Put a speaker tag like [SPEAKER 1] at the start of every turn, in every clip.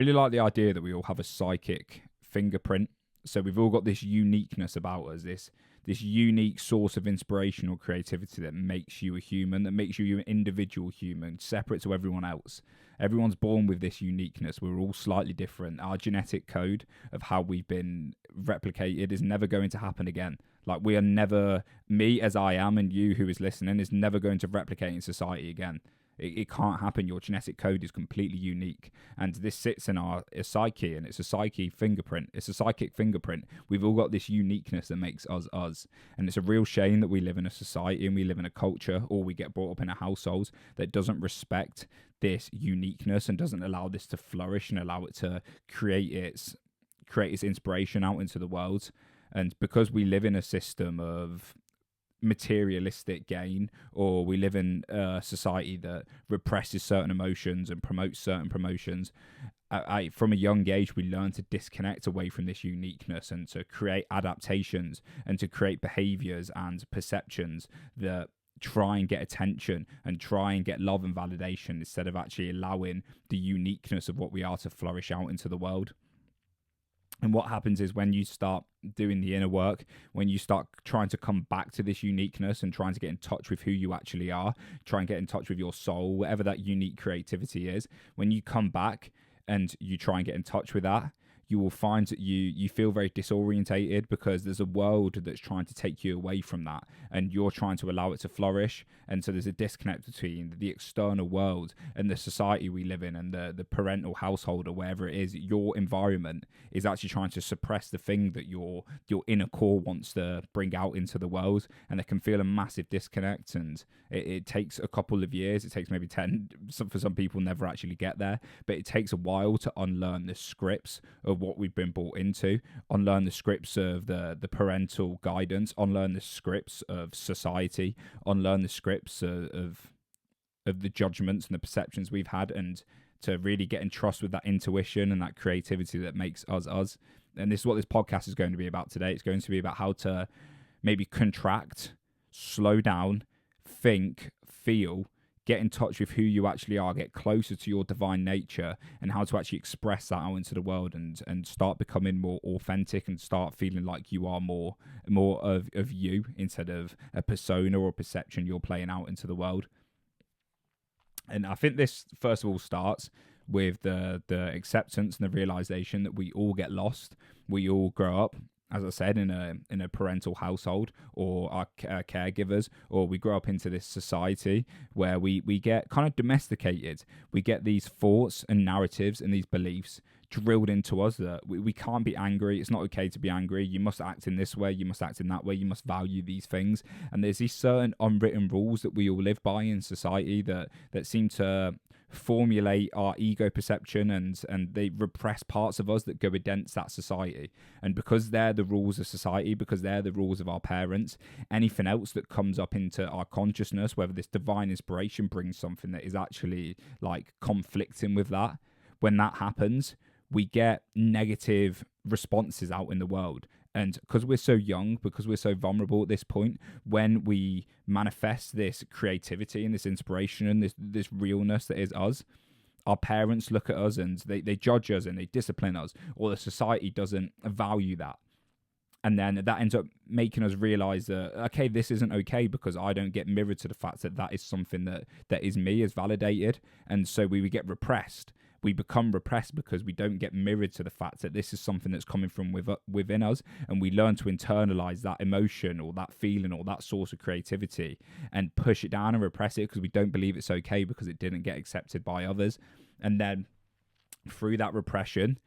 [SPEAKER 1] really like the idea that we all have a psychic fingerprint. So we've all got this uniqueness about us, this unique source of inspiration or creativity that makes you a human, that makes you an individual human, separate to everyone else. Everyone's born with this uniqueness. We're all slightly different. Our genetic code of how we've been replicated is never going to happen again. Like, we are never, me as I am and you who is listening, is never going to replicate in society again. It can't happen. Your genetic code is completely unique, and this sits in our psyche, and it's a psyche fingerprint. It's a psychic fingerprint. We've all got this uniqueness that makes us us, and it's a real shame that we live in a society and we live in a culture, or we get brought up in a household that doesn't respect this uniqueness and doesn't allow this to flourish and allow it to create its inspiration out into the world. And because we live in a system of materialistic gain, or we live in a society that represses certain emotions and promotes certain promotions, from a young age we learn to disconnect away from this uniqueness and to create adaptations and to create behaviors and perceptions that try and get attention and try and get love and validation, instead of actually allowing the uniqueness of what we are to flourish out into the world. And what happens is, when you start doing the inner work, when you start trying to come back to this uniqueness and trying to get in touch with who you actually are, try and get in touch with your soul, whatever that unique creativity is, when you come back and you try and get in touch with that, you will find that you feel very disorientated, because there's a world that's trying to take you away from that, and you're trying to allow it to flourish. And so there's a disconnect between the external world and the society we live in, and the parental household, or wherever it is. Your environment is actually trying to suppress the thing that your inner core wants to bring out into the world, and they can feel a massive disconnect. And it takes a couple of years. It takes maybe 10. For some people, never actually get there, but it takes a while to unlearn the scripts of what we've been brought into, unlearn the scripts of the parental guidance, unlearn the scripts of society, unlearn the scripts of the judgments and the perceptions we've had, and to really get in trust with that intuition and that creativity that makes us us. And this is what this podcast is going to be about today. It's going to be about how to maybe contract, slow down, think, feel, get in touch with who you actually are, get closer to your divine nature, and how to actually express that out into the world, and start becoming more authentic, and start feeling like you are more of you, instead of a persona or perception you're playing out into the world. And I think this, first of all, starts with the acceptance and the realization that we all get lost. We all grow up, as I said, in a parental household, or our caregivers, or we grow up into this society where we get kind of domesticated. We get these thoughts and narratives and these beliefs drilled into us that we can't be angry. It's not okay to be angry. You must act in this way. You must act in that way. You must value these things. And there's these certain unwritten rules that we all live by in society that seem to formulate our ego perception, and they repress parts of us that go against that society. And because they're the rules of society, because they're the rules of our parents, anything else that comes up into our consciousness, whether this divine inspiration brings something that is actually like conflicting with that, when that happens, we get negative responses out in the world. And because we're so young, because we're so vulnerable at this point, when we manifest this creativity and this inspiration and this realness that is us, our parents look at us and they judge us and they discipline us, or the society doesn't value that. And then that ends up making us realize that, okay, this isn't okay, because I don't get mirrored to the fact that is something that is me, is validated. And so we get repressed. We become repressed because we don't get mirrored to the fact that this is something that's coming from within us, and we learn to internalize that emotion or that feeling or that source of creativity and push it down and repress it because we don't believe it's okay, because it didn't get accepted by others. And then through that repression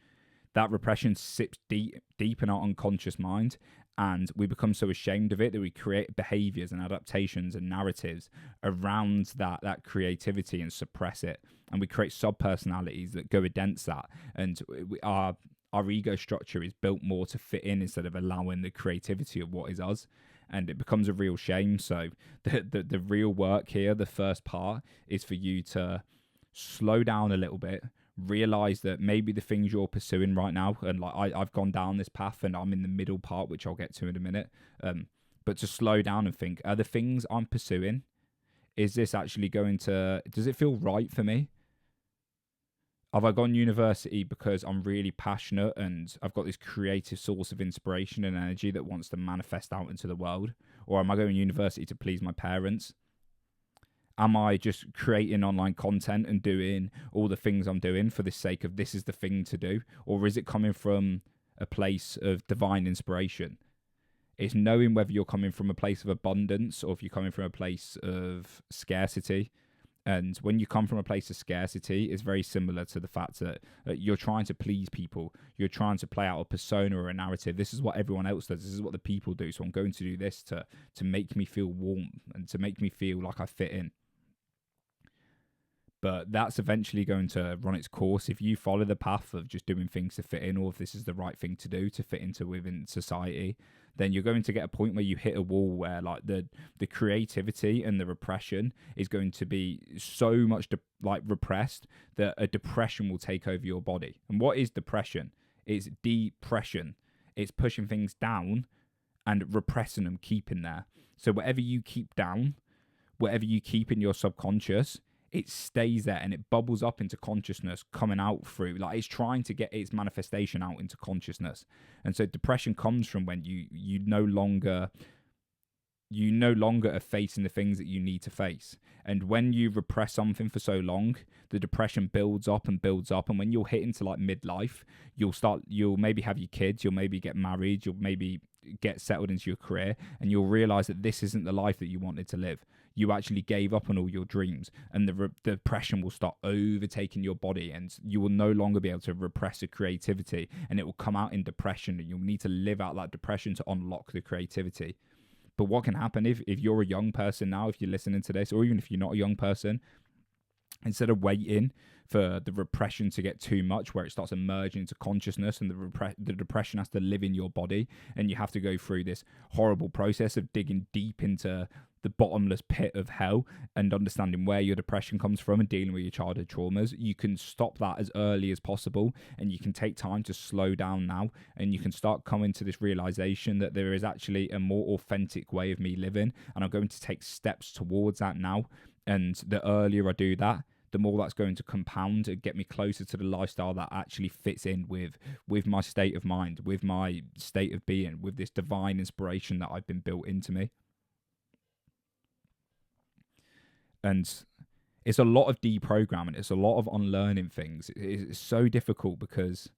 [SPEAKER 1] sips deep in our unconscious mind, and we become so ashamed of it that we create behaviors and adaptations and narratives around that creativity and suppress it. And we create sub-personalities that go against that. And our ego structure is built more to fit in instead of allowing the creativity of what is us. And it becomes a real shame. So the real work here, the first part, is for you to slow down a little bit, realize that maybe the things you're pursuing right now, and like I've gone down this path and I'm in the middle part, which I'll get to in a minute, but to slow down and think, are the things I'm pursuing, is this actually does it feel right for me? Have I gone university because I'm really passionate and I've got this creative source of inspiration and energy that wants to manifest out into the world? Or am I going to university to please my parents? Am I just creating online content and doing all the things I'm doing for the sake of this is the thing to do? Or is it coming from a place of divine inspiration? It's knowing whether you're coming from a place of abundance or if you're coming from a place of scarcity. And when you come from a place of scarcity, it's very similar to the fact that you're trying to please people. You're trying to play out a persona or a narrative. This is what everyone else does. This is what the people do. So I'm going to do this to make me feel warm and to make me feel like I fit in. But that's eventually going to run its course if you follow the path of just doing things to fit in, or if this is the right thing to do to fit into within society. Then you're going to get a point where you hit a wall where like the creativity and the repression is going to be so much repressed that a depression will take over your body. And what is depression? It's depression. It's pushing things down and repressing them, keeping there. So whatever you keep down, whatever you keep in your subconscious, it stays there and it bubbles up into consciousness, coming out through, like it's trying to get its manifestation out into consciousness. And so depression comes from when you no longer are facing the things that you need to face. And when you repress something for so long, the depression builds up and builds up. And when you'll hit into like midlife, you'll maybe have your kids, you'll maybe get married, you'll maybe get settled into your career, and you'll realize that this isn't the life that you wanted to live. You actually gave up on all your dreams, and the depression will start overtaking your body, and you will no longer be able to repress the creativity, and it will come out in depression, and you'll need to live out that depression to unlock the creativity. But what can happen if you're a young person now, if you're listening to this, or even if you're not a young person, instead of waiting for the repression to get too much, where it starts emerging into consciousness and the depression has to live in your body, and you have to go through this horrible process of digging deep into the bottomless pit of hell and understanding where your depression comes from and dealing with your childhood traumas, you can stop that as early as possible, and you can take time to slow down now, and you can start coming to this realization that there is actually a more authentic way of me living, and I'm going to take steps towards that now. And the earlier I do that, the more that's going to compound and get me closer to the lifestyle that actually fits in with my state of mind, with my state of being, with this divine inspiration that I've been built into me. And it's a lot of deprogramming. It's a lot of unlearning things. It's so difficult because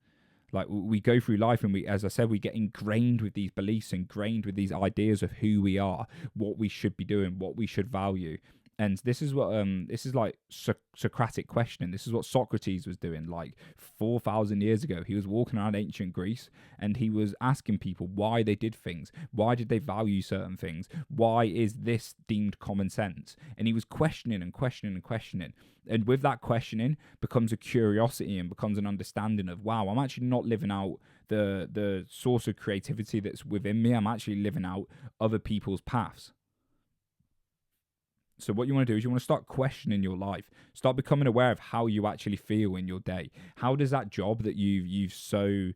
[SPEAKER 1] like we go through life and we, as I said, we get ingrained with these beliefs, ingrained with these ideas of who we are, what we should be doing, what we should value. And this is what this is like Socratic questioning. This is what Socrates was doing like 4,000 years ago. He was walking around ancient Greece and he was asking people why they did things. Why did they value certain things? Why is this deemed common sense? And he was questioning and questioning and questioning. And with that questioning becomes a curiosity and becomes an understanding of, wow, I'm actually not living out the source of creativity that's within me. I'm actually living out other people's paths. So what you want to do is you want to start questioning your life. Start becoming aware of how you actually feel in your day. How does that job that you've so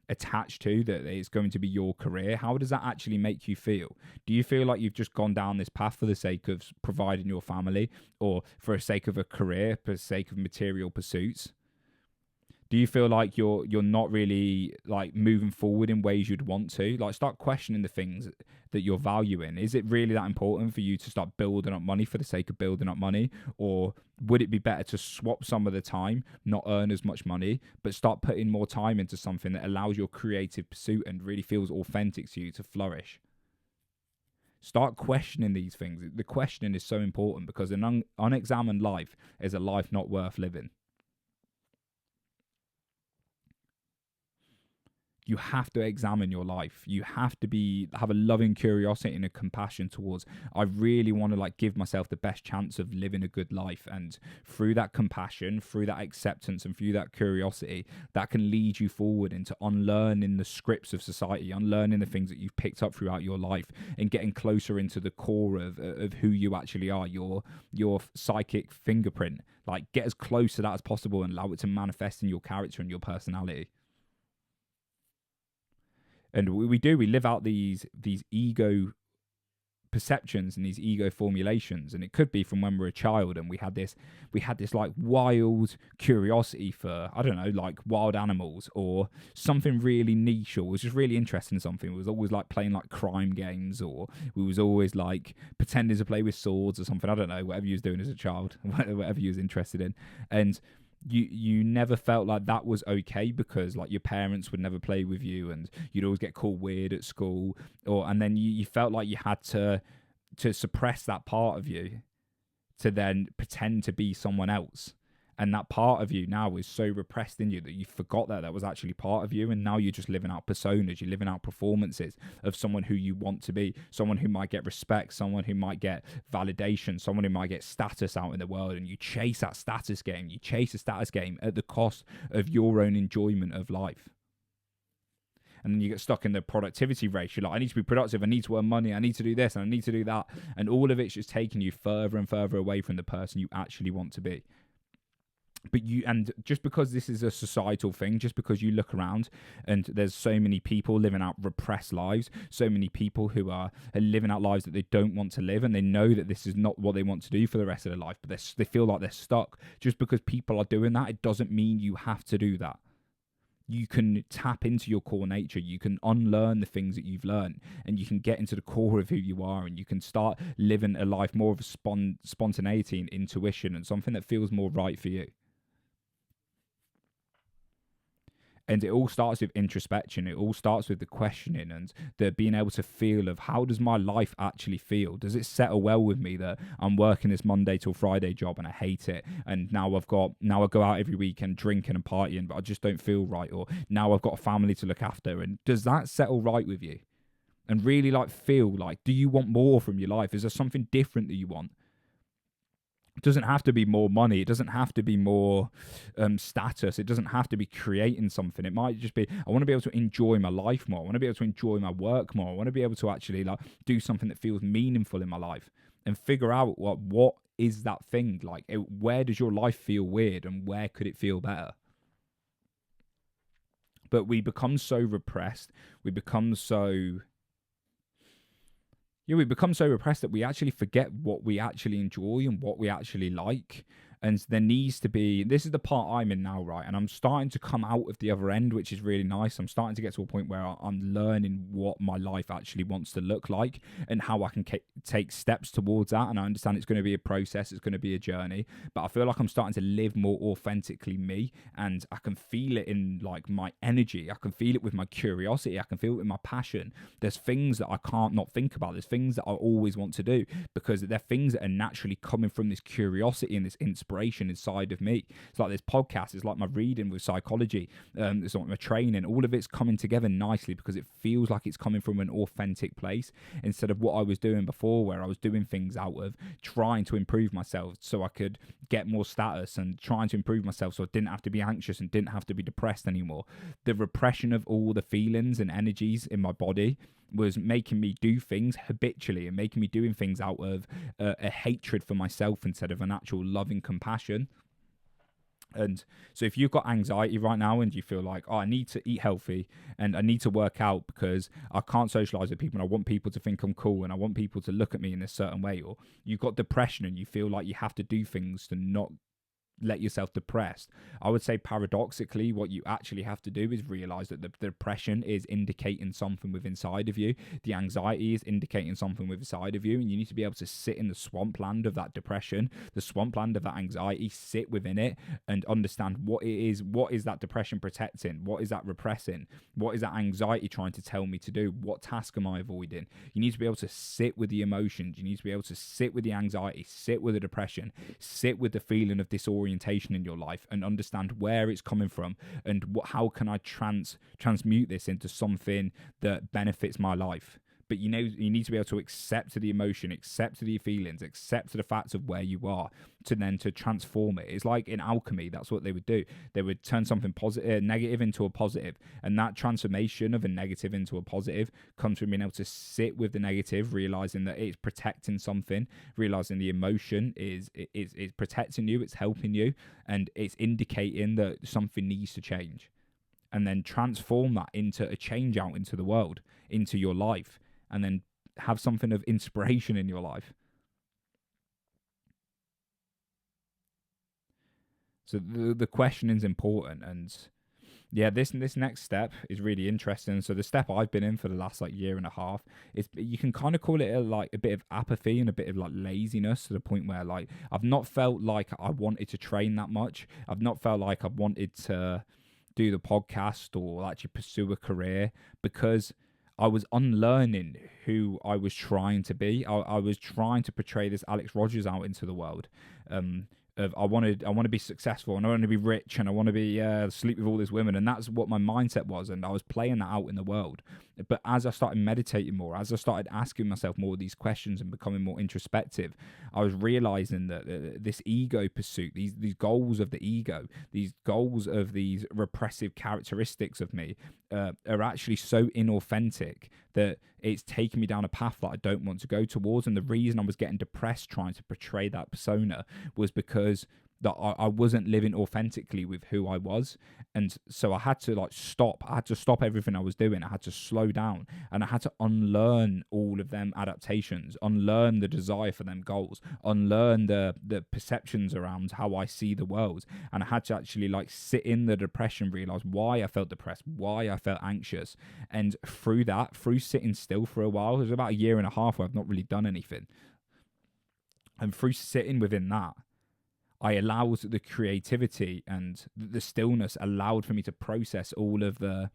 [SPEAKER 1] attached to, that it's going to be your career, how does that actually make you feel? Do you feel like you've just gone down this path for the sake of providing your family, or for the sake of a career, for the sake of material pursuits? Do you feel like you're not really like moving forward in ways you'd want to? Like, start questioning the things that you're valuing. Is it really that important for you to start building up money for the sake of building up money? Or would it be better to swap some of the time, not earn as much money, but start putting more time into something that allows your creative pursuit and really feels authentic to you to flourish? Start questioning these things. The questioning is so important because an unexamined life is a life not worth living. You have to examine your life. You have to have a loving curiosity and a compassion towards, I really want to like give myself the best chance of living a good life. And through that compassion, through that acceptance, and through that curiosity, that can lead you forward into unlearning the scripts of society, unlearning the things that you've picked up throughout your life, and getting closer into the core of who you actually are, your psychic fingerprint. Like, get as close to that as possible and allow it to manifest in your character and your personality. And we live out these ego perceptions and these ego formulations. And it could be from when we were a child and we had this like wild curiosity for, I don't know, like wild animals or something really niche, or was just really interested in something. We was always like playing like crime games, or we was always like pretending to play with swords or something. I don't know, whatever you was doing as a child, whatever you was interested in. And you never felt like that was okay, because like your parents would never play with you and you'd always get called weird at school, and then you felt like you had to suppress that part of you to then pretend to be someone else. And that part of you now is so repressed in you that you forgot that was actually part of you. And now you're just living out personas, you're living out performances of someone who you want to be, someone who might get respect, someone who might get validation, someone who might get status out in the world. And you chase that status game, you chase a status game at the cost of your own enjoyment of life. And then you get stuck in the productivity race. You're like, I need to be productive, I need to earn money, I need to do this, and I need to do that. And all of it's just taking you further and further away from the person you actually want to be. And just because this is a societal thing, just because you look around and there's so many people living out repressed lives, so many people who are living out lives that they don't want to live, and they know that this is not what they want to do for the rest of their life, but they feel like they're stuck. Just because people are doing that, it doesn't mean you have to do that. You can tap into your core nature, you can unlearn the things that you've learned, and you can get into the core of who you are, and you can start living a life more of a spontaneity and intuition, and something that feels more right for you. And it all starts with introspection. It all starts with the questioning and the being able to feel of, how does my life actually feel? Does it settle well with me that I'm working this Monday till Friday job and I hate it? And now I go out every weekend drinking and partying, but I just don't feel right. Or now I've got a family to look after. And does that settle right with you? And really like feel like, do you want more from your life? Is there something different that you want? It doesn't have to be more money. It doesn't have to be more status. It doesn't have to be creating something. It might just be, I want to be able to enjoy my life more. I want to be able to enjoy my work more. I want to be able to actually like do something that feels meaningful in my life, and figure out what is that thing. Like, where does your life feel weird and where could it feel better? But we become so repressed. We become so repressed that we actually forget what we actually enjoy and what we actually like. And there needs to be, this is the part I'm in now, right? And I'm starting to come out of the other end, which is really nice. I'm starting to get to a point where I'm learning what my life actually wants to look like and how I can take steps towards that. And I understand it's going to be a process, it's going to be a journey, but I feel like I'm starting to live more authentically me, and I can feel it in like my energy. I can feel it with my curiosity. I can feel it with my passion. There's things that I can't not think about. There's things that I always want to do, because they're things that are naturally coming from this curiosity and this inspiration inside of me. It's like this podcast, it's like my reading with psychology, it's like my training. All of it's coming together nicely because it feels like it's coming from an authentic place, instead of what I was doing before, where I was doing things out of trying to improve myself so I could get more status, and trying to improve myself so I didn't have to be anxious and didn't have to be depressed anymore. The repression of all the feelings and energies in my body was making me do things habitually and making me doing things out of a hatred for myself instead of an actual loving compassion. And so if you've got anxiety right now and you feel like, I need to eat healthy and I need to work out because I can't socialize with people and I want people to think I'm cool and I want people to look at me in a certain way, or you've got depression and you feel like you have to do things to not let yourself depressed, I would say paradoxically what you actually have to do is realize that the depression is indicating something within inside of you. The anxiety is indicating something within inside of you, and you need to be able to sit in the swampland of that depression, the swampland of that anxiety, sit within it and understand what it is. What is that depression protecting? What is that repressing? What is that anxiety trying to tell me to do? What task am I avoiding? You need to be able to sit with the emotions. You need to be able to sit with the anxiety, sit with the depression, sit with the feeling of disorientation in your life, and understand where it's coming from and how can I transmute this into something that benefits my life. But you need to be able to accept the emotion, accept the feelings, accept the facts of where you are, to transform it. It's like in alchemy, that's what they would do. They would turn something positive, negative into a positive, and that transformation of a negative into a positive comes from being able to sit with the negative, realizing that it's protecting something, realizing the emotion is protecting you, it's helping you, and it's indicating that something needs to change, and then transform that into a change out into the world, into your life. And then have something of inspiration in your life. So the questioning is important, and yeah, this next step is really interesting. So the step I've been in for the last like year and a half is, you can kind of call it a bit of apathy and a bit of like laziness, to the point where like I've not felt like I wanted to train that much. I've not felt like I wanted to do the podcast or actually pursue a career, because I was unlearning who I was trying to be. I was trying to portray this Alex Rogers out into the world. I want to be successful, and I want to be rich, and I want to be sleep with all these women, and that's what my mindset was, and I was playing that out in the world. But as I started meditating more, as I started asking myself more of these questions and becoming more introspective, I was realizing that this ego pursuit, these goals of the ego, these goals of these repressive characteristics of me, are actually so inauthentic that it's taken me down a path that I don't want to go towards. And the reason I was getting depressed trying to portray that persona was because that I wasn't living authentically with who I was. And so I had to stop. I had to stop everything I was doing. I had to slow down, and I had to unlearn all of them adaptations, unlearn the desire for them goals, unlearn the perceptions around how I see the world. And I had to actually sit in the depression, realize why I felt depressed, why I felt anxious. And through sitting still for a while, it was about a year and a half where I've not really done anything. And through sitting within that, I allowed the creativity, and the stillness allowed for me to process all the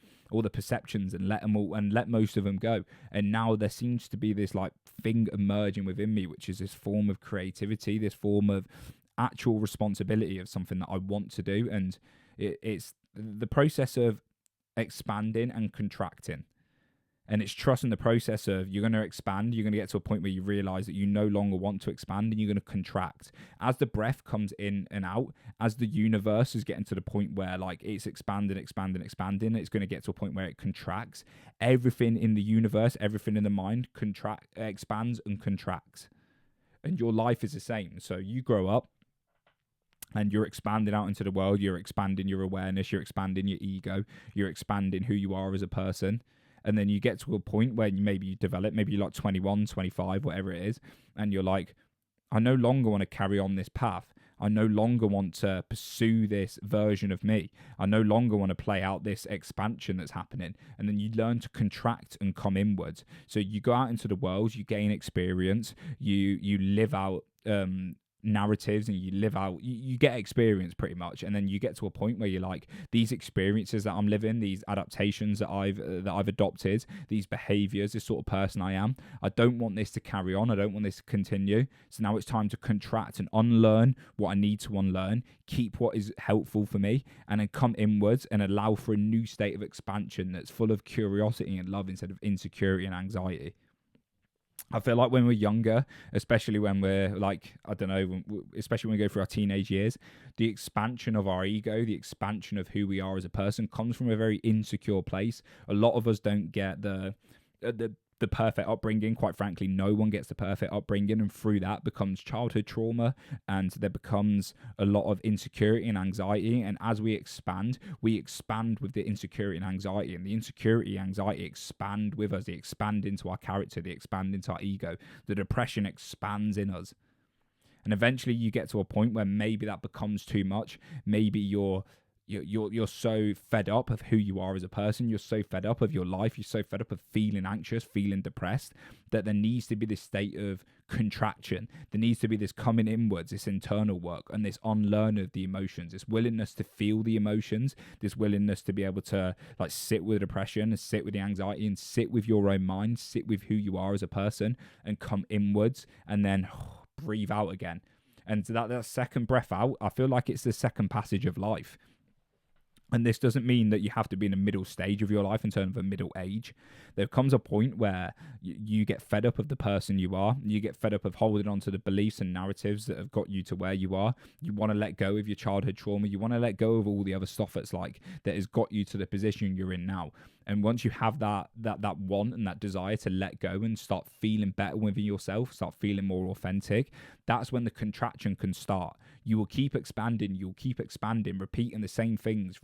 [SPEAKER 1] perceptions and let most of them go. And now there seems to be this thing emerging within me, which is this form of creativity, this form of actual responsibility of something that I want to do. And it's the process of expanding and contracting. And it's trusting the process of, you're going to expand, you're going to get to a point where you realize that you no longer want to expand, and you're going to contract. As the breath comes in and out, as the universe is getting to the point where it's expanding, it's going to get to a point where it contracts. Everything in the universe, everything in the mind expands and contracts. And your life is the same. So you grow up, and you're expanding out into the world, you're expanding your awareness, you're expanding your ego, you're expanding who you are as a person. And then you get to a point where you develop, maybe you're 21, 25, whatever it is, and you're like, I no longer want to carry on this path. I no longer want to pursue this version of me. I no longer want to play out this expansion that's happening. And then you learn to contract and come inwards. So you go out into the world, you gain experience, you live out narratives, and you get experience pretty much. And then you get to a point where you're like, these experiences that I'm living, these adaptations that I've adopted, these behaviors, this sort of person I am, I don't want this to carry on, I don't want this to continue. So now it's time to contract and unlearn what I need to unlearn, keep what is helpful for me, and then come inwards and allow for a new state of expansion that's full of curiosity and love instead of insecurity and anxiety. I feel like when we're younger, especially when we're especially when we go through our teenage years, the expansion of our ego, the expansion of who we are as a person comes from a very insecure place. A lot of us don't get the perfect upbringing. Quite frankly, no one gets the perfect upbringing, and through that becomes childhood trauma, and there becomes a lot of insecurity and anxiety. And as we expand with the insecurity and anxiety, and the insecurity and anxiety expand with us. They expand into our character, they expand into our ego. The depression expands in us. And eventually you get to a point where maybe that becomes too much. Maybe you're so fed up of who you are as a person, you're so fed up of your life, you're so fed up of feeling anxious, feeling depressed, that there needs to be this state of contraction. There needs to be this coming inwards, this internal work, and this unlearn of the emotions, this willingness to feel the emotions, this willingness to be able to sit with depression, and sit with the anxiety, and sit with your own mind, sit with who you are as a person, and come inwards, and then breathe out again. And that second breath out, I feel like it's the second passage of life. And this doesn't mean that you have to be in the middle stage of your life in terms of a middle age. There comes a point where you get fed up of the person you are. You get fed up of holding on to the beliefs and narratives that have got you to where you are. You want to let go of your childhood trauma. You want to let go of all the other stuff that has got you to the position you're in now. And once you have that want and that desire to let go and start feeling better within yourself, start feeling more authentic, that's when the contraction can start. You will keep expanding, repeating the same things,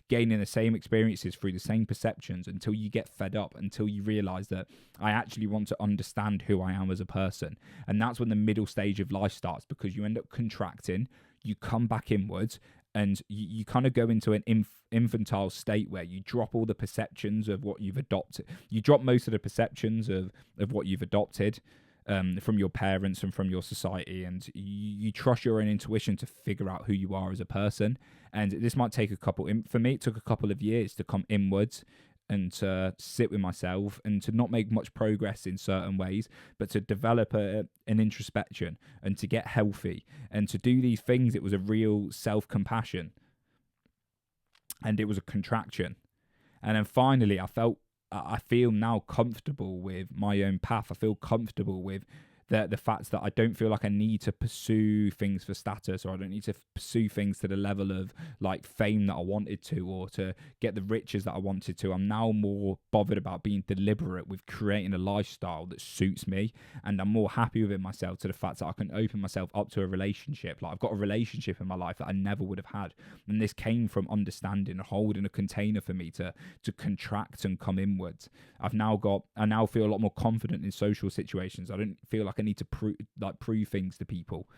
[SPEAKER 1] gaining the same experiences through the same perceptions until you get fed up, until you realize that I actually want to understand who I am as a person. And that's when the middle stage of life starts, because you end up contracting, you come back inwards, and you kind of go into an infantile state where you drop all the perceptions of what you've adopted. You drop most of the perceptions of what you've adopted from your parents and from your society, and you trust your own intuition to figure out who you are as a person. And this might take for me, it took a couple of years to come inwards and to sit with myself and to not make much progress in certain ways, but to develop an introspection and to get healthy and to do these things. It was a real self-compassion, and it was a contraction. And then finally I feel now comfortable with my own path. I feel comfortable with the fact that I don't feel like I need to pursue things for status, or I don't need to pursue things to the level of like fame that I wanted to, or to get the riches that I wanted to. I'm now more bothered about being deliberate with creating a lifestyle that suits me, and I'm more happy within myself to the fact that I can open myself up to a relationship. Like I've got a relationship in my life that I never would have had, and this came from understanding and holding a container for me to contract and come inwards. I now feel a lot more confident in social situations. I don't feel like I need to prove things to people.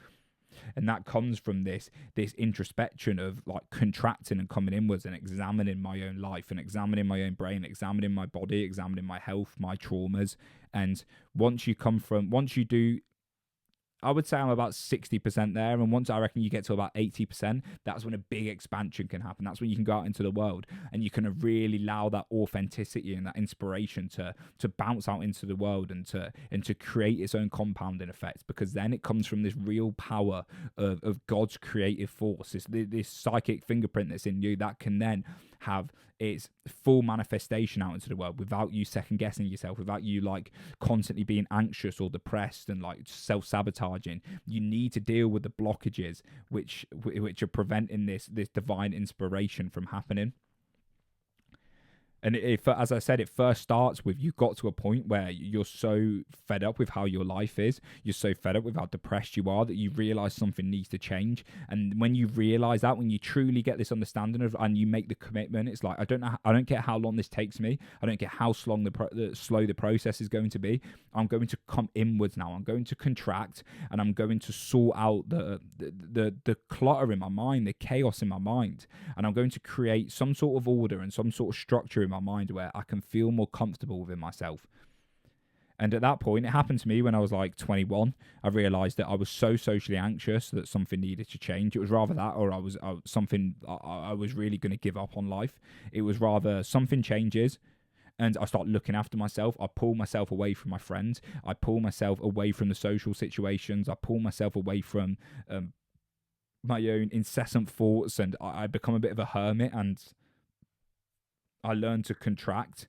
[SPEAKER 1] And that comes from this introspection of like contracting and coming inwards and examining my own life and examining my own brain, examining my body, examining my health, my traumas. And once you do, I would say I'm about 60% there. And once I reckon you get to about 80%, that's when a big expansion can happen. That's when you can go out into the world and you can really allow that authenticity and that inspiration to bounce out into the world and to create its own compounding effect, because then it comes from this real power of God's creative force, this psychic fingerprint that's in you that can then have its full manifestation out into the world without you second guessing yourself, without you like constantly being anxious or depressed and like self-sabotaging. You need to deal with the blockages which are preventing this divine inspiration from happening. And as I said, it first starts with you got to a point where you're so fed up with how your life is. You're so fed up with how depressed you are that you realize something needs to change. And when you realize that, when you truly get this understanding of, and you make the commitment, it's like, I don't care how long this takes me. I don't care how slow the process is going to be. I'm going to come inwards now. I'm going to contract, and I'm going to sort out the clutter in my mind, the chaos in my mind. And I'm going to create some sort of order and some sort of structure in my mind where I can feel more comfortable within myself. And at that point, it happened to me when I was like 21. I realized that I was so socially anxious that something needed to change. It was rather that, or I was really going to give up on life. It was rather something changes and I start looking after myself. I pull myself away from my friends. I pull myself away from the social situations. I pull myself away from my own incessant thoughts, and I become a bit of a hermit, and I learned to contract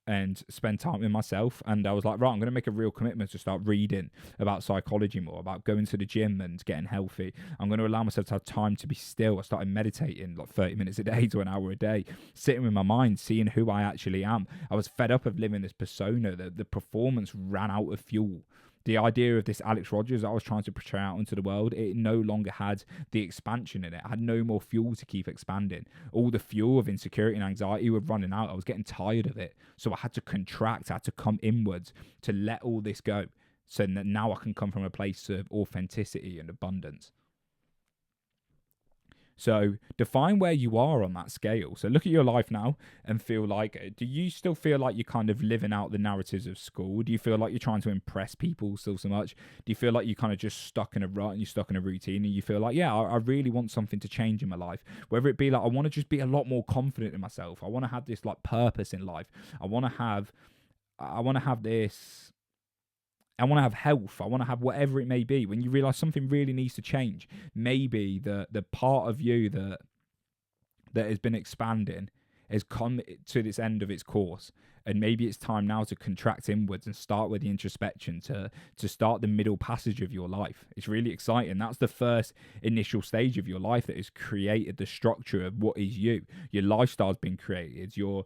[SPEAKER 1] and spend time with myself. And I was like, right, I'm going to make a real commitment to start reading about psychology more, about going to the gym and getting healthy. I'm going to allow myself to have time to be still. I started meditating like 30 minutes a day to an hour a day, sitting with my mind, seeing who I actually am. I was fed up of living this persona. The performance ran out of fuel. The idea of this Alex Rogers I was trying to portray out into the world, it no longer had the expansion in it. I had no more fuel to keep expanding. All the fuel of insecurity and anxiety were running out. I was getting tired of it. So I had to contract, I had to come inwards to let all this go, so that now I can come from a place of authenticity and abundance. So define where you are on that scale. So look at your life now and feel like, do you still feel like you're kind of living out the narratives of school? Do you feel like you're trying to impress people still so much? Do you feel like you're kind of just stuck in a rut and you're stuck in a routine, and you feel like, yeah, I really want something to change in my life? Whether it be like, I want to just be a lot more confident in myself. I want to have this like purpose in life. I want to have this. I want to have health. I want to have whatever it may be. When you realize something really needs to change, maybe the part of you that has been expanding has come to this end of its course, And maybe it's time now to contract inwards and start with the introspection to start the middle passage of your life. It's really exciting. That's the first initial stage of your life that has created the structure of what is you. Your lifestyle's been created. Your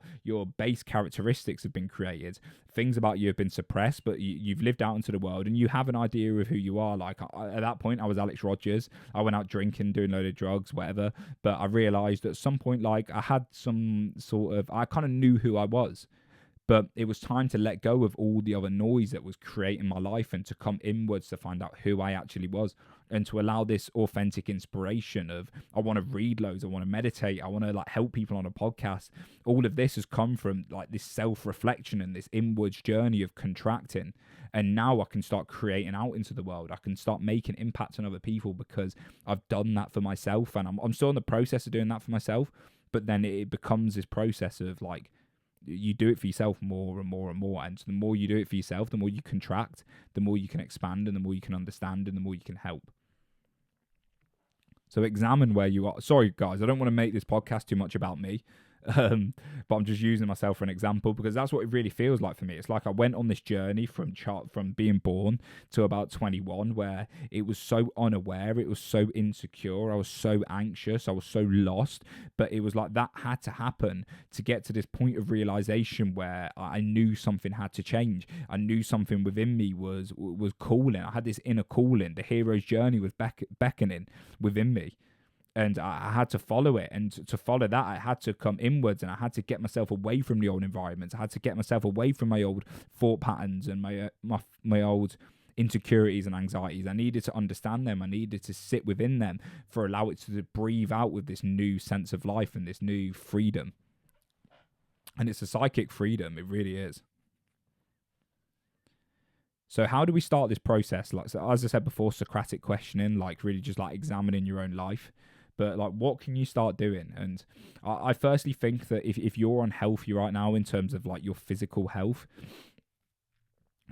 [SPEAKER 1] base characteristics have been created. Things about you have been suppressed, but you've lived out into the world and you have an idea of who you are. Like at that point, I was Alex Rogers. I went out drinking, doing a load of drugs, whatever. But I realized at some point, like I had some sort of, I kind of knew who I was. But it was time to let go of all the other noise that was creating my life and to come inwards to find out who I actually was, and to allow this authentic inspiration of, I want to read loads, I want to meditate, I want to like help people on a podcast. All of this has come from like this self-reflection and this inwards journey of contracting. And now I can start creating out into the world. I can start making impact on other people because I've done that for myself, and I'm still in the process of doing that for myself. But then it becomes this process of like, you do it for yourself more and more and more, and the more you do it for yourself, the more you contract, the more you can expand, and the more you can understand, and the more you can help. So examine where you are. Sorry guys, I don't want to make this podcast too much about me, but I'm just using myself for an example because that's what it really feels like for me. It's like I went on this journey from being born to about 21, where it was so unaware, it was so insecure, I was so anxious, I was so lost. But it was like that had to happen to get to this point of realization where I knew something had to change. I knew something within me was calling. I had this inner calling. The hero's journey was beckoning within me. And I had to follow it. And to follow that, I had to come inwards, and I had to get myself away from the old environments. I had to get myself away from my old thought patterns and my old insecurities and anxieties. I needed to understand them. I needed to sit within them for allow it to breathe out with this new sense of life and this new freedom. And it's a psychic freedom. It really is. So how do we start this process? Like, so as I said before, Socratic questioning, like really just like examining your own life. But like, what can you start doing? And I firstly think that if you're unhealthy right now in terms of like your physical health,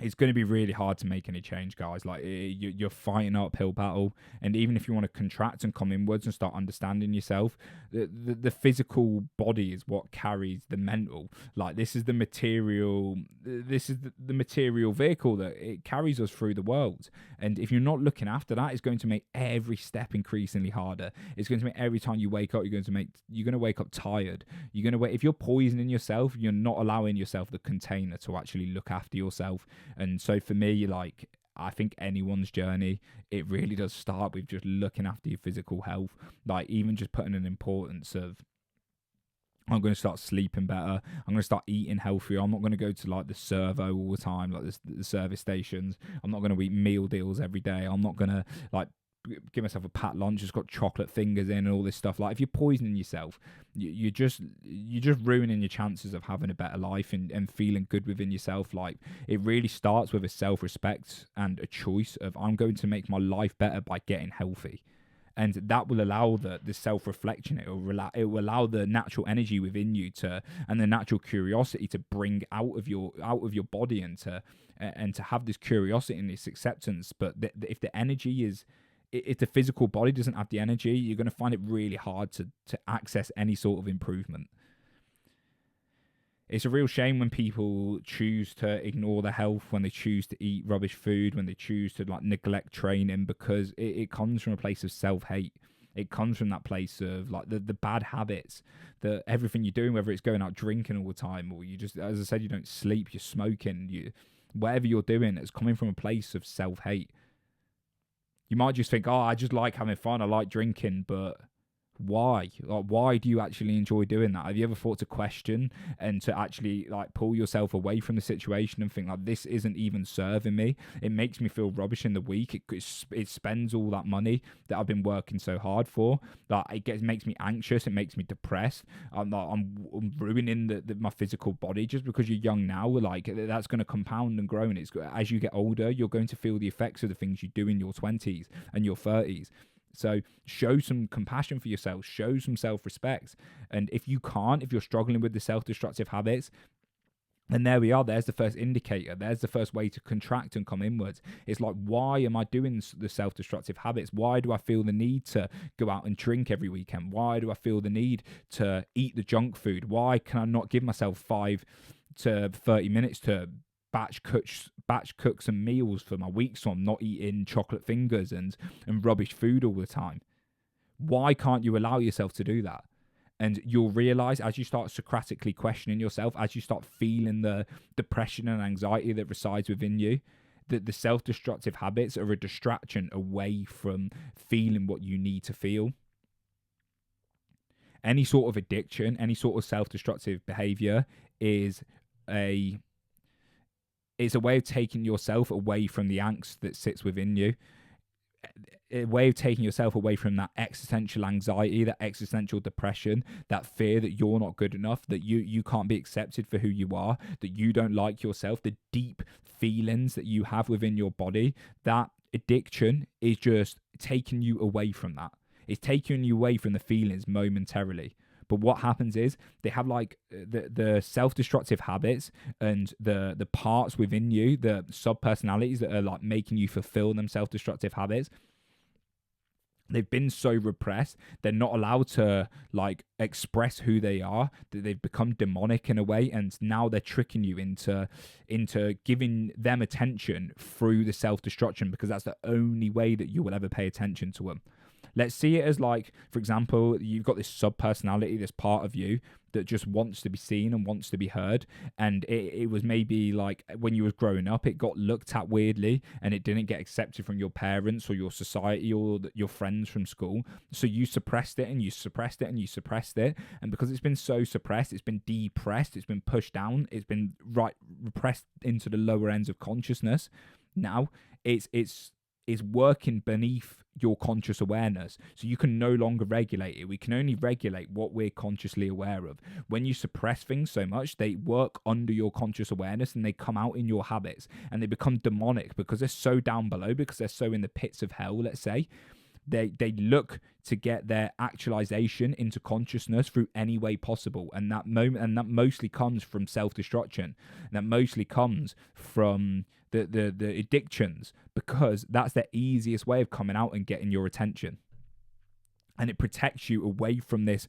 [SPEAKER 1] it's going to be really hard to make any change, guys. Like you're fighting an uphill battle, and even if you want to contract and come inwards and start understanding yourself, the physical body is what carries the mental. Like this is the material vehicle that it carries us through the world. And if you're not looking after that, it's going to make every step increasingly harder. It's going to make every time you wake up, you're going to wake up tired. If you're poisoning yourself, you're not allowing yourself the container to actually look after yourself. And so for me, like, I think anyone's journey, it really does start with just looking after your physical health. Like even just putting an importance of, I'm going to start sleeping better. I'm going to start eating healthier. I'm not going to go to like the servo all the time, like the service stations. I'm not going to eat meal deals every day. I'm not going to like give myself a pat lunch. It's got chocolate fingers in and all this stuff. Like if you're poisoning yourself, you're just ruining your chances of having a better life and feeling good within yourself. Like it really starts with a self-respect and a choice of, I'm going to make my life better by getting healthy. And that will allow the self-reflection. It will allow the natural energy within you and the natural curiosity to bring out of your body and to have this curiosity and this acceptance. But if the energy is, if the physical body doesn't have the energy, you're going to find it really hard to access any sort of improvement. It's a real shame when people choose to ignore their health, when they choose to eat rubbish food, when they choose to like neglect training, because it comes from a place of self-hate. It comes from that place of like the bad habits, everything you're doing, whether it's going out drinking all the time, or you just, as I said, you don't sleep, you're smoking, whatever you're doing, it's coming from a place of self-hate. You might just think, I just like having fun, I like drinking, but why? Like, why do you actually enjoy doing that? Have you ever thought to question and to actually like pull yourself away from the situation and think like, this isn't even serving me? It makes me feel rubbish in the week. It spends all that money that I've been working so hard for. Like it makes me anxious. It makes me depressed. I'm ruining my physical body just because you're young now. Like that's going to compound and grow. And it's, as you get older, you're going to feel the effects of the things you do in your 20s and your 30s. So show some compassion for yourself, show some self-respect. And if you're struggling with the self-destructive habits, then there we are. There's the first indicator. There's the first way to contract and come inwards. It's like, why am I doing the self-destructive habits? Why do I feel the need to go out and drink every weekend? Why do I feel the need to eat the junk food? Why can I not give myself 5 to 30 minutes to batch cook some meals for my week, so I'm not eating chocolate fingers and rubbish food all the time. Why can't you allow yourself to do that? And you'll realize, as you start Socratically questioning yourself, as you start feeling the depression and anxiety that resides within you, that the self-destructive habits are a distraction away from feeling what you need to feel. Any sort of addiction, any sort of self-destructive behavior is a way of taking yourself away from the angst that sits within you. A way of taking yourself away from that existential anxiety, that existential depression, that fear that you're not good enough, that you can't be accepted for who you are, that you don't like yourself, the deep feelings that you have within your body. That addiction is just taking you away from that. It's taking you away from the feelings momentarily. But what happens is they have like the self-destructive habits and the parts within you, the sub-personalities that are like making you fulfill them self-destructive habits. They've been so repressed, they're not allowed to like express who they are, that they've become demonic in a way, and now they're tricking you into giving them attention through the self-destruction, because that's the only way that you will ever pay attention to them. Let's see it as like, for example, you've got this sub-personality, this part of you that just wants to be seen and wants to be heard. And it was maybe like when you was growing up, it got looked at weirdly and it didn't get accepted from your parents or your society or your friends from school. So you suppressed it and you suppressed it and you suppressed it. And because it's been so suppressed, it's been depressed, it's been pushed down, it's been repressed into the lower ends of consciousness. Now it's working beneath your conscious awareness, so you can no longer regulate it. We can only regulate what we're consciously aware of. When you suppress things so much, they work under your conscious awareness and they come out in your habits, and they become demonic because they're so down below, because they're so in the pits of hell, let's say. They look to get their actualization into consciousness through any way possible, and that mostly comes from self-destruction, and that mostly comes from the addictions, because that's the easiest way of coming out and getting your attention. And it protects you away from this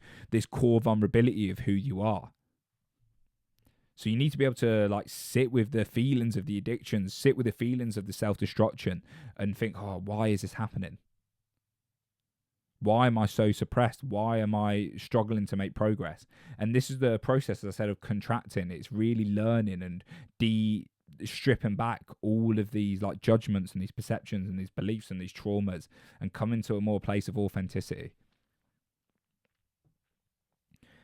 [SPEAKER 1] core vulnerability of who you are. So you need to be able to like sit with the feelings of the addictions, sit with the feelings of the self-destruction, and think, oh, why is this happening? Why am I so suppressed? Why am I struggling to make progress? And this is the process, as I said, of contracting. It's really learning and stripping back all of these like judgments and these perceptions and these beliefs and these traumas, and coming to a more place of authenticity.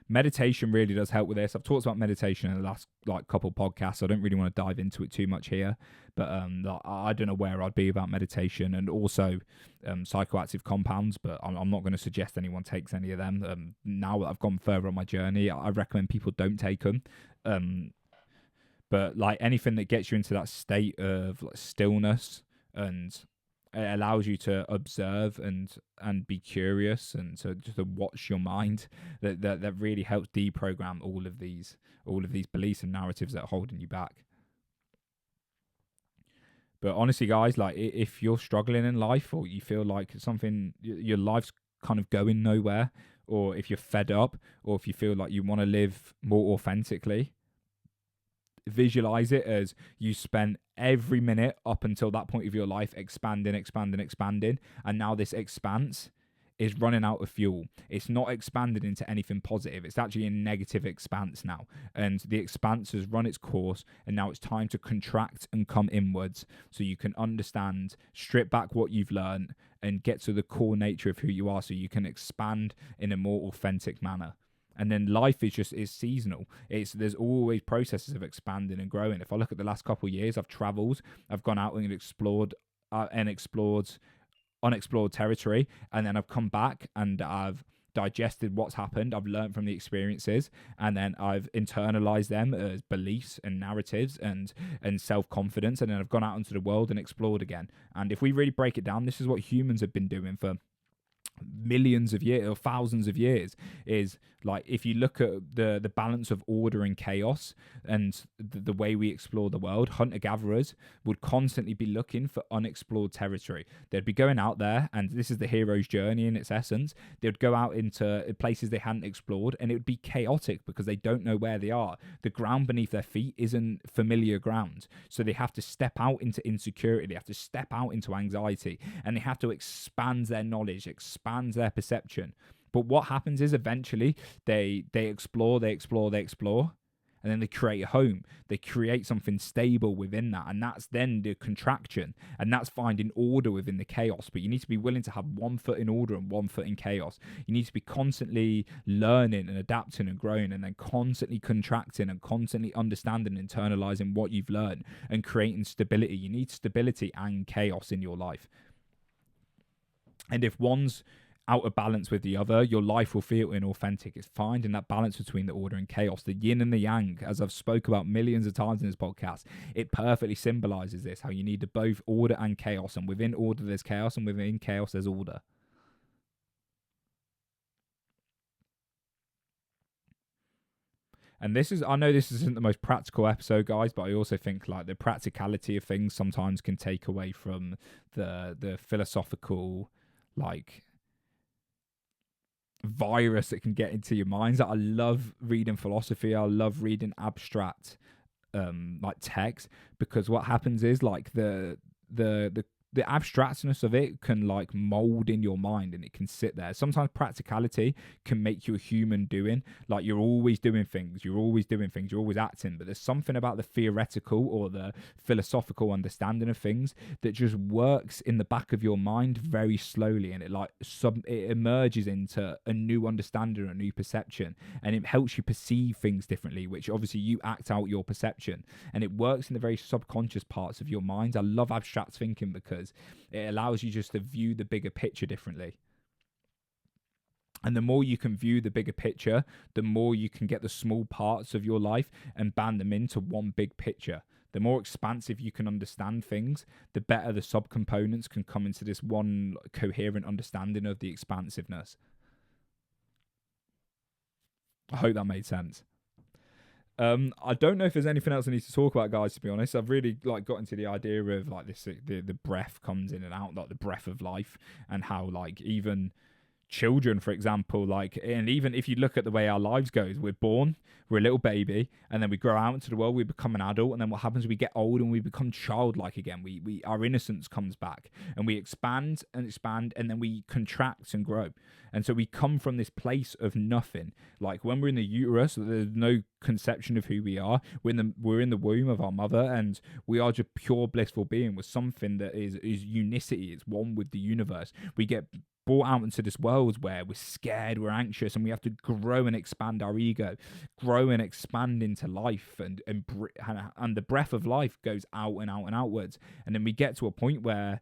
[SPEAKER 1] Meditation really does help with this. I've talked about meditation in the last like couple podcasts. I don't really want to dive into it too much here, but I don't know where I'd be about meditation and also psychoactive compounds, but I'm not going to suggest anyone takes any of them. Now that I've gone further on my journey, I recommend people don't take them. But like anything that gets you into that state of like stillness, and it allows you to observe and be curious and to just watch your mind, that really helps deprogram all of these beliefs and narratives that are holding you back. But honestly, guys, like if you're struggling in life, or you feel like something, your life's kind of going nowhere, or if you're fed up, or if you feel like you want to live more authentically, visualize it as you spent every minute up until that point of your life expanding, and now this expanse is running out of fuel. It's not expanded into anything positive. It's actually a negative expanse now, and the expanse has run its course, and now it's time to contract and come inwards, so you can understand, strip back what you've learned, and get to the core nature of who you are, so you can expand in a more authentic manner. And then life is seasonal. There's always processes of expanding and growing. If I look at the last couple of years, I've traveled, I've gone out and explored unexplored territory, and then I've come back and I've digested what's happened. I've learned from the experiences, and then I've internalized them as beliefs and narratives and self-confidence, and then I've gone out into the world and explored again. And if we really break it down, this is what humans have been doing for millions of years or thousands of years, is like, if you look at the balance of order and chaos and the way we explore the world, hunter-gatherers would constantly be looking for unexplored territory. They'd be going out there, and this is the hero's journey in its essence. They would go out into places they hadn't explored, and it would be chaotic because they don't know where they are. The ground beneath their feet isn't familiar ground, so they have to step out into insecurity, they have to step out into anxiety, and they have to expand their knowledge, expand their perception. But what happens is, eventually they explore, and then they create a home. They create something stable within that, and that's then the contraction, and that's finding order within the chaos. But you need to be willing to have one foot in order and one foot in chaos. You need to be constantly learning and adapting and growing, and then constantly contracting and constantly understanding and internalizing what you've learned and creating stability. You need stability and chaos in your life. And if one's out of balance with the other, your life will feel inauthentic. It's finding that balance between the order and chaos, the yin and the yang, as I've spoke about millions of times in this podcast. It perfectly symbolizes this, how you need both order and chaos, and within order there's chaos, and within chaos there's order. And this is, I know this isn't the most practical episode, guys, but I also think like the practicality of things sometimes can take away from the philosophical, like, virus that can get into your minds. I love reading philosophy. I love reading abstract like text, because what happens is, like, the abstractness of it can like mold in your mind, and it can sit there. Sometimes practicality can make you a human doing, like you're always doing things, you're always acting, but there's something about the theoretical or the philosophical understanding of things that just works in the back of your mind very slowly, and it like it emerges into a new understanding, a new perception, and it helps you perceive things differently, which obviously you act out your perception, and it works in the very subconscious parts of your mind. I love abstract thinking because it allows you just to view the bigger picture differently. And the more you can view the bigger picture, the more you can get the small parts of your life and band them into one big picture. The more expansive you can understand things, the better the subcomponents can come into this one coherent understanding of the expansiveness. I hope that made sense. I don't know if there's anything else I need to talk about, guys, to be honest. I've really like got into the idea of like this, the breath comes in and out, like the breath of life, and how like even children, for example, like, and even if you look at the way our lives goes, we're born, we're a little baby, and then we grow out into the world, we become an adult, and then what happens, we get old and we become childlike again. We our innocence comes back, and we expand, and then we contract and grow. And so we come from this place of nothing. Like when we're in the uterus, there's no conception of who we are. We're in the womb of our mother, and we are just pure blissful being with something that is unicity. It's one with the universe. We get brought out into this world where we're scared, we're anxious, and we have to grow and expand our ego, grow and expand into life, and the breath of life goes out and out and outwards. And then we get to a point where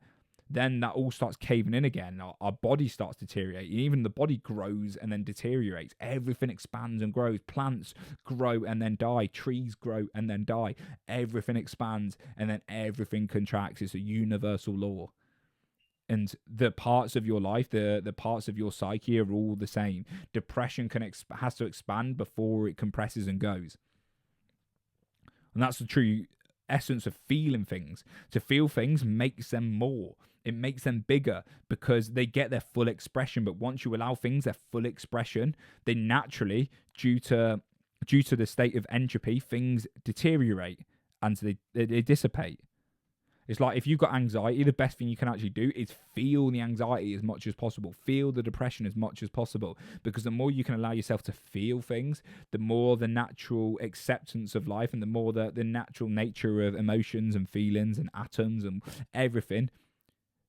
[SPEAKER 1] then that all starts caving in again. Our body starts deteriorating. Even the body grows and then deteriorates. Everything expands and grows. Plants grow and then die. Trees grow and then die. Everything expands and then everything contracts. It's a universal law. And the parts of your life, the parts of your psyche are all the same. Depression has to expand before it compresses and goes. And that's the true essence of feeling things. To feel things makes them more. It makes them bigger because they get their full expression. But once you allow things their full expression, they naturally, due to the state of entropy, things deteriorate and they dissipate. It's like if you've got anxiety, the best thing you can actually do is feel the anxiety as much as possible. Feel the depression as much as possible. Because the more you can allow yourself to feel things, the more the natural acceptance of life and the more the natural nature of emotions and feelings and atoms and everything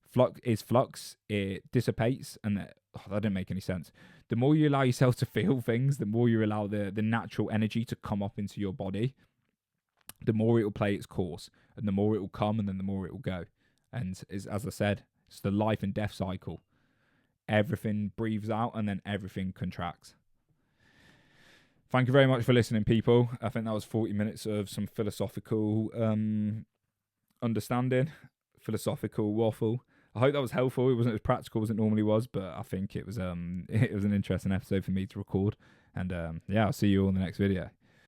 [SPEAKER 1] flux, it dissipates. And that didn't make any sense. The more you allow yourself to feel things, the more you allow the natural energy to come up into your body, the more it will play its course, and the more it will come, and then the more it will go. And as I said, it's the life and death cycle. Everything breathes out, and then everything contracts. Thank you very much for listening, people. I think that was 40 minutes of some philosophical understanding, philosophical waffle. I hope that was helpful. It wasn't as practical as it normally was, but I think it was it was an interesting episode for me to record. And yeah, I'll see you all in the next video.